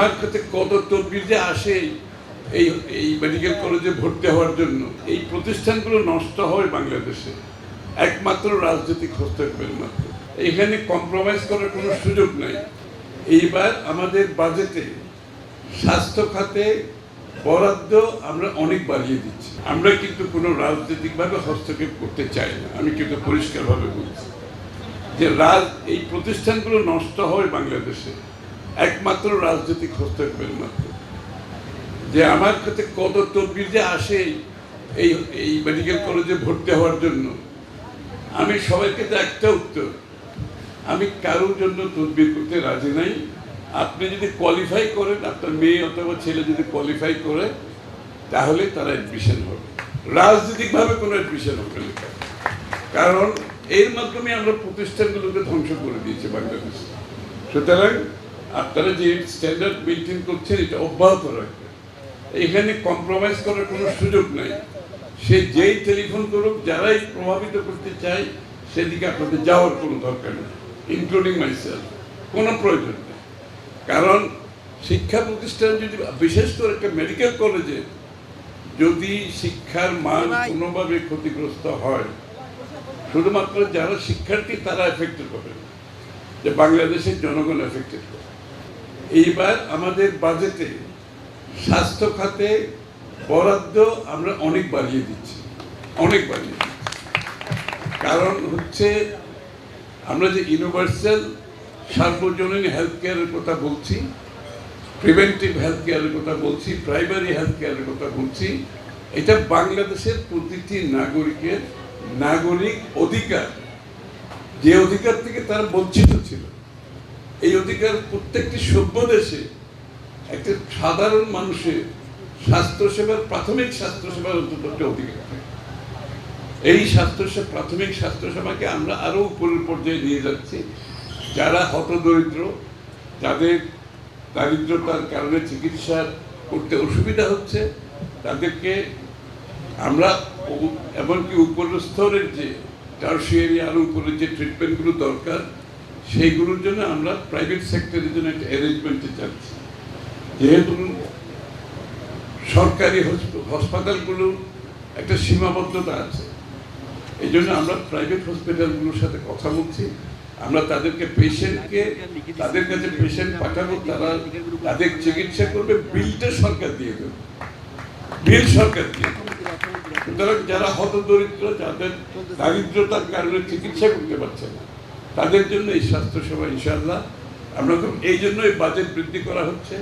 আমার কাছে কত তদবির যে আসে এই এই মেডিকেল কলেজে ভর্তি হওয়ার জন্য। এই প্রতিষ্ঠানগুলো নষ্ট হয় বাংলাদেশে একমাত্র রাজনৈতিক হস্তক্ষেপের মাত্র। এখানে কম্প্রোমাইজ করার কোনো সুযোগ নাই। এইবার আমাদের বাজেটে স্বাস্থ্য খাতে বরাদ্দ আমরা অনেক বাড়িয়ে দিচ্ছি। আমরা কিন্তু কোনো রাজনৈতিকভাবে হস্তক্ষেপ করতে চাই না। আমি কিন্তু পরিষ্কারভাবে বলছি যে এই প্রতিষ্ঠানগুলো নষ্ট হয় বাংলাদেশে একমাত্র রাজনৈতিক হস্তক্ষেপের মাত্র। যে আমার কাছে কত তদবির যে আসে এই এই মেডিকেল কলেজে ভর্তি হওয়ার জন্য, আমি সবাইকে তো একটা উত্তর, আমি কারোর জন্য তদবির করতে রাজি নাই। আপনি যদি কোয়ালিফাই করেন, আপনার মেয়ে অথবা ছেলে যদি কোয়ালিফাই করে, তাহলে তারা অ্যাডমিশন হবে। রাজনৈতিকভাবে কোনো অ্যাডমিশন হবে না, কারণ এর মাধ্যমে আমরা প্রতিষ্ঠানগুলোকে ধ্বংস করে দিয়েছি বাংলাদেশে। সুতরাং আপনারা যে স্ট্যান্ডার্ড মেনটেন করছেন, এটা অব্যাহত রাখবেন। এখানে কম্প্রোমাইজ করার কোনো সুযোগ নাই। সে যেই টেলিফোন করুক, যারাই প্রভাবিত করতে চায়, সেদিকে আপনাদের যাওয়ার কোনো দরকার নেই, ইনক্লুডিং মাইসেলফ। কোনো প্রয়োজন নেই। কারণ শিক্ষা প্রতিষ্ঠান যদি, বিশেষ করে একটা মেডিকেল কলেজে যদি শিক্ষার মান কোনোভাবে ক্ষতিগ্রস্ত হয়, শুধুমাত্র যারা শিক্ষার্থী তারা এফেক্টেড হবে, যে বাংলাদেশের জনগণ এফেক্টেড হবে। এইবার আমাদের বাজেটে স্বাস্থ্য খাতে বরাদ্দ আমরা অনেক বাড়িয়ে দিচ্ছি, অনেক বাড়িয়ে দিচ্ছি। কারণ হচ্ছে আমরা যে ইউনিভার্সাল সার্বজনীন হেলথ কেয়ারের কথা বলছি, প্রিভেন্টিভ হেলথ কেয়ারের কথা বলছি, প্রাইমারি হেলথ কেয়ারের কথা বলছি, এটা বাংলাদেশের প্রতিটি নাগরিকের নাগরিক অধিকার। যে অধিকার থেকে তারা বঞ্চিত ছিল, এই অধিকার প্রত্যেকটি সভ্য দেশে একটা সাধারণ মানুষের স্বাস্থ্যসেবার, প্রাথমিক স্বাস্থ্যসেবার অন্তত একটা অধিকার থাকে। এই প্রাথমিক স্বাস্থ্যসেবাকে আমরা আরো উপরের পর্যায়ে নিয়ে যাচ্ছি। যারা হতদরিদ্র, যাদের দারিদ্রতার কারণে চিকিৎসা করতে অসুবিধা হচ্ছে, তাদেরকে আমরা এমনকি উপরের স্তরের যে টারশিয়ারি আরো উপরের যে ট্রিটমেন্টগুলো দরকার, সেইগুলোর জন্য আমরা প্রাইভেট সেক্টরের জন্য একটা অ্যারেঞ্জমেন্টে যাচ্ছি। যেহেতু সরকারি হাসপাতালগুলোর একটা সীমাবদ্ধতা আছে, এই জন্য আমরা প্রাইভেট হসপিটালগুলোর সাথে কথা বলছি। আমরা তাদেরকে তাদের কাছে পেশেন্ট পাঠাবো, তারা তাদের চিকিৎসা করবে, বিলটা সরকার দিয়ে দেবে, বিল সরকার দিয়ে দেবে। সুতরাং যারা হতদরিদ্র, যাদের দারিদ্রতার কারণে চিকিৎসা করতে পারছে না, তাদের জন্য এই স্বাস্থ্যসেবা ইনশাআল্লাহ আমরা এই জন্যই বাজেট বৃদ্ধি করা হচ্ছে।